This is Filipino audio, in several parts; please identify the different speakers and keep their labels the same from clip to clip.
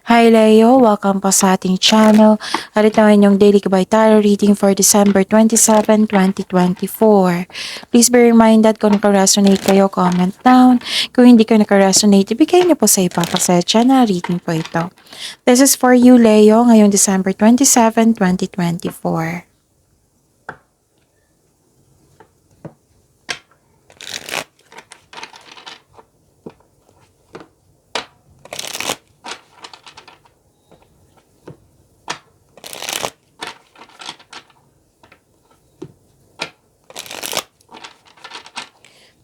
Speaker 1: Hi Leo, welcome po sa ating channel. At ito ang inyong daily Gabay Tarot reading for December 27, 2024. Please bear in mind that kung naka-resonate kayo, comment down. Kung hindi kayo naka-resonate, ibigay niyo po sa iba kasi channel reading po ito. This is for you Leo, ngayong December 27, 2024.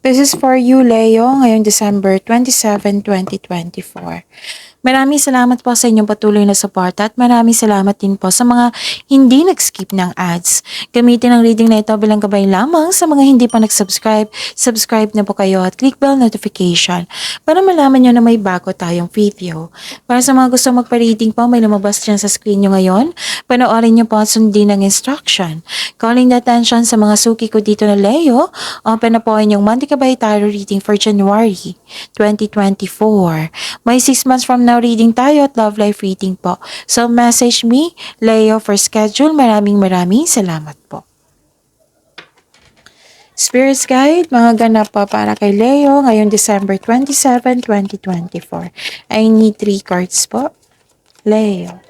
Speaker 1: This is for you, Leo, ngayong December 27, 2024. Maraming salamat po sa inyong patuloy na suporta at maraming salamat din po sa mga hindi nag-skip ng ads. Gamitin ang reading na ito bilang gabay lamang sa mga hindi pa nag-subscribe. Subscribe na po kayo at click bell notification para malaman nyo na may bago tayong video. Para sa mga gusto magpa-reading po, may lumabas dyan sa screen nyo ngayon. Panoorin nyo po at sundin ang instruction. Calling the attention sa mga suki ko dito na Leo, open na po inyong monthly Gabay Tarot reading for January 2024. May 6 months from now reading tayo at love life reading po. So message me, Leo, for schedule. Maraming salamat po. Spirits Guide, mga ganap po para kay Leo ngayong December 27, 2024. I need 3 cards po. Leo.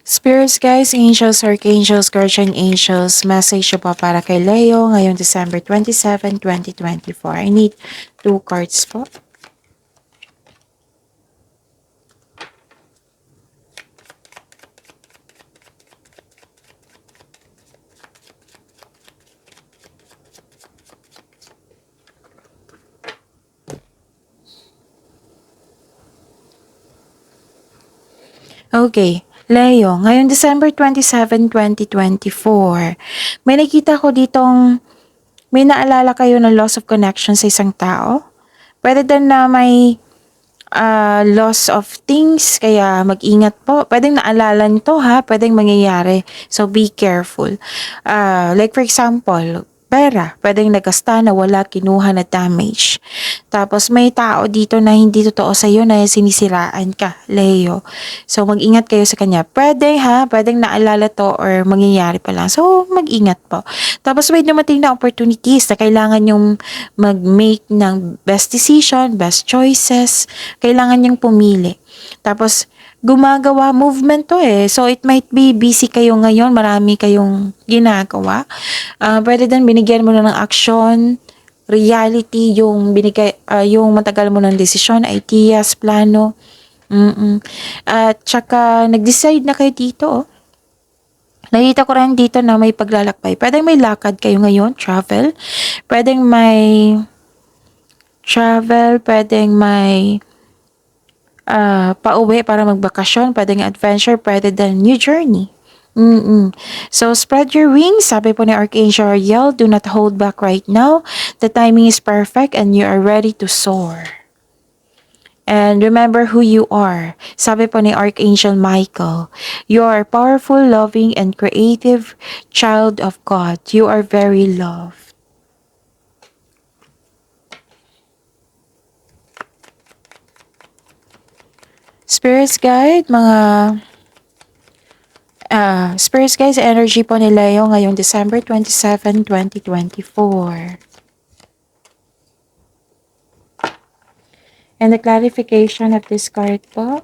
Speaker 1: Spirits guys, angels, archangels, guardian angels, message po para kay Leo ngayong December 27, 2024. I need 2 cards po. Okay. Leo, ngayong December 27, 2024, may nakita ko ditong may naalala kayo ng loss of connection sa isang tao. Pwede din na may loss of things, kaya mag-ingat po. Pwedeng naalala nito ha, pwedeng mangyayari. So be careful. Like for example, pera, pwedeng nagasta na wala, kinuha na damage. Tapos may tao dito na hindi totoo sa iyo na sinisiraan ka, Leo. So mag-ingat kayo sa kanya. Pwedeng naalala to or mangyayari pa lang. So mag-ingat po. Tapos may dumating na opportunities na kailangan yung mag-make ng best decision, best choices. Kailangan niyang pumili. Tapos gumagawa movement to eh. So it might be busy kayo ngayon, marami kayong ginagawa. Pwede din binigyan mo na ng action, reality, yung binigay yung matagal mo ng desisyon, ideas, plano. At saka nag-decide na kayo dito oh. Nakita ko rin dito na may paglalakbay. Pwedeng may lakad kayo ngayon, travel. Pwedeng may travel, pwedeng may pauwi para magbakasyon, pwedeng adventure, pwede din new journey. So, spread your wings. Sabi po ni Archangel Ariel, do not hold back right now. The timing is perfect and you are ready to soar. And remember who you are. Sabi po ni Archangel Michael, you are powerful, loving, and creative child of God. You are very loved. Spirits Guide, Spirits Guides, energy po ni Leo ngayong December 27, 2024. And the clarification of this card po.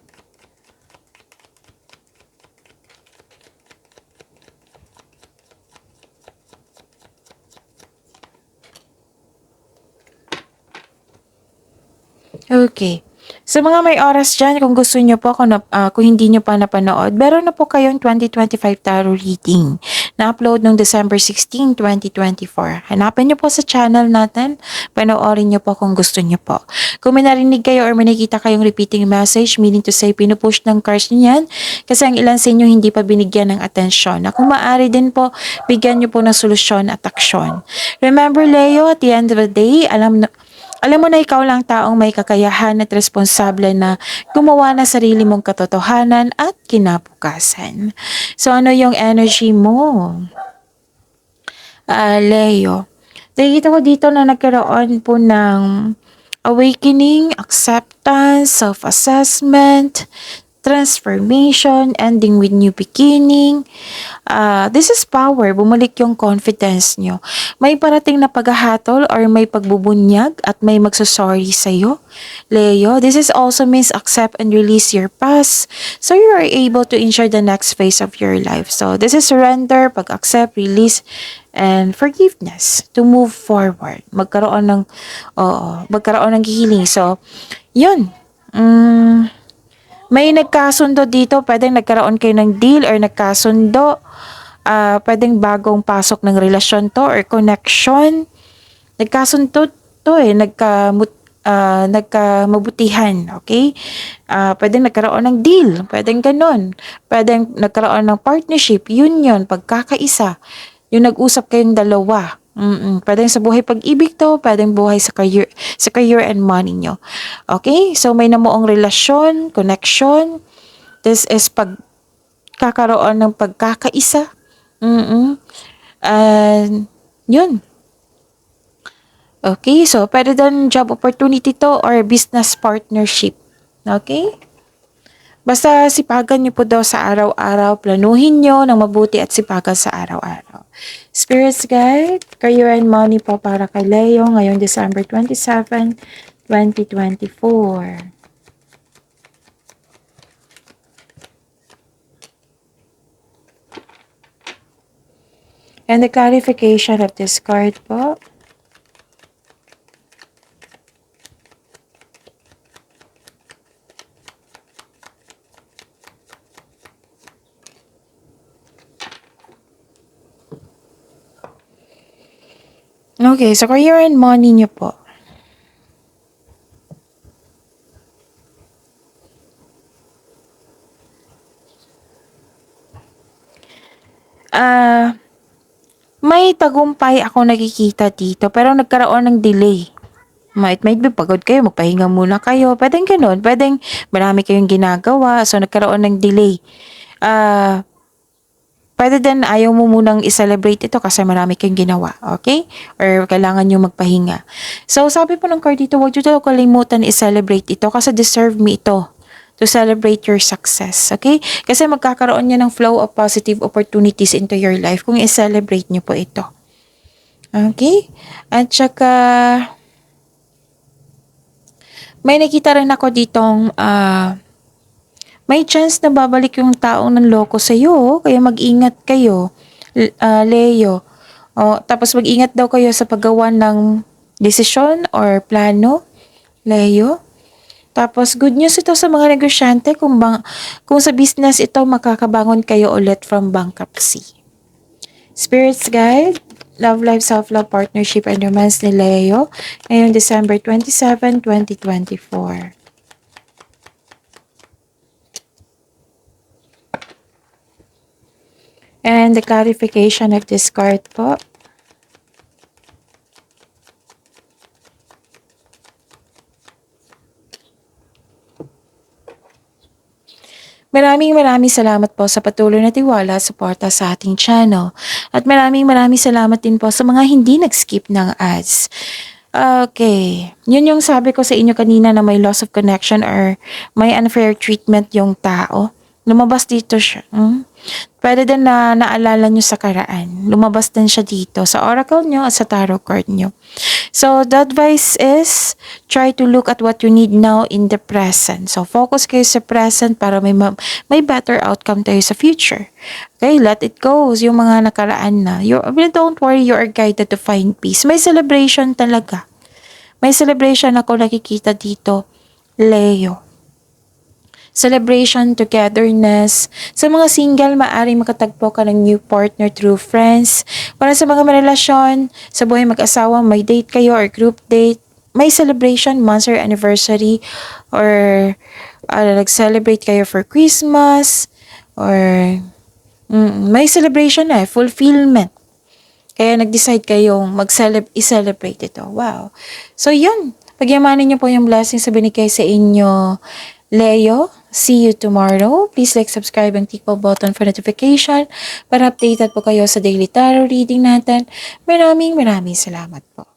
Speaker 1: Okay. Sa mga may oras dyan, kung gusto nyo po, kung hindi nyo pa napanood, meron na po kayong 2025 tarot reading na-upload noong December 16, 2024. Hanapin niyo po sa channel natin. Panoorin niyo po kung gusto niyo po. Kung may narinig kayo or may nakita kayong repeating message, meaning to say pinupush ng cards niyo yan, kasi ang ilan sa inyo hindi pa binigyan ng atensyon. Na kung maaari din po, bigyan niyo po ng solusyon at aksyon. Remember, Leo, at the end of the day, alam mo na ikaw lang taong may kakayahan at responsable na gumawa ng sarili mong katotohanan at kinabukasan. So ano yung energy mo? Leo. Nakikita ko dito na nagkaroon po ng awakening, acceptance, self-assessment, transformation, ending with new beginning. This is power. Bumalik yung confidence nyo. May parating na paghahatol or may pagbubunyag at may magsasorry sa'yo. Leo, this is also means accept and release your past so you are able to ensure the next phase of your life. So this is surrender, pag-accept, release, and forgiveness to move forward. Magkaroon ng healing. So, yun. May nagkasundo dito, pwedeng nagkaroon kayo ng deal or nagkasundo. Pwedeng bagong pasok ng relasyon to or connection. Nagkasundo to nagkamabutihan, okay? Pwedeng nagkaroon ng deal, pwedeng ganun. Pwedeng nagkaroon ng partnership, union, pagkakaisa. Yung nag-usap kayong dalawa. Pwedeng sa buhay pag-ibig to, pwedeng buhay sa career and money nyo. Okay? So, may namuong relasyon, connection. This is pagkakaroon ng pagkakaisa. And, yun. Okay? So, pwede din job opportunity to or business partnership. Okay? Basta sipagan nyo po daw sa araw-araw, planuhin nyo ng mabuti at sipagan sa araw-araw. Spirits Guide, career and money po para kay Leo ngayong December 27, 2024. And the clarification of this card po. Okay, so career and money nyo po. May tagumpay ako nakikita dito pero nagkaroon ng delay. It might be pagod kayo, magpahinga muna kayo. Pwedeng ganun, pwedeng marami kayong ginagawa so nagkaroon ng delay. Pwede din ayaw mo munang i-celebrate ito kasi marami kayong ginawa, okay? Or kailangan nyo magpahinga. So, sabi po ng card dito, huwag nyo daw kalimutan i-celebrate ito kasi deserve me ito to celebrate your success, okay? Kasi magkakaroon niya ng flow of positive opportunities into your life kung i-celebrate nyo po ito. Okay? At saka, may nakita rin ako ditong, may chance na babalik yung taong nanloko sa'yo, kaya mag-ingat kayo, Leo. Tapos mag-ingat daw kayo sa paggawa ng desisyon or plano, Leo. Tapos good news ito sa mga negosyante kung sa business ito makakabangon kayo ulit from bankruptcy. Spirits Guide, Love Life, Self-Love, Partnership, and Romance ni Leo ngayong December 27, 2024. And the clarification of this card po. Maraming salamat po sa patuloy na tiwala at suporta sa ating channel. At maraming salamat din po sa mga hindi nag-skip ng ads. Okay. Yun yung sabi ko sa inyo kanina na may loss of connection or may unfair treatment yung tao. Lumabas dito siya. Pwede din na naalala nyo sa karaan. Lumabas din siya dito sa oracle nyo at sa tarot card nyo. So, the advice is, try to look at what you need now in the present. So, focus kayo sa present para may better outcome tayo sa future. Okay, let it go. Yung mga nakaraan na. Don't worry, you are guided to find peace. May celebration talaga. May celebration ako nakikita dito, Leo. celebration, togetherness. Sa mga single, maaaring makatagpo ka ng new partner through friends. Para sa mga marelasyon, sa buhay mag-asawa, may date kayo or group date, may celebration, months or anniversary, or nag-celebrate kayo for Christmas, or may celebration na, fulfillment. Kaya nag-decide kayong i-celebrate ito. Wow. So, yun. Pagyamanin niyo po yung blessings sa binigay sa inyo, Leo. See you tomorrow. Please like, subscribe, and click po button for notification para updated po kayo sa daily tarot reading natin. Maraming salamat po.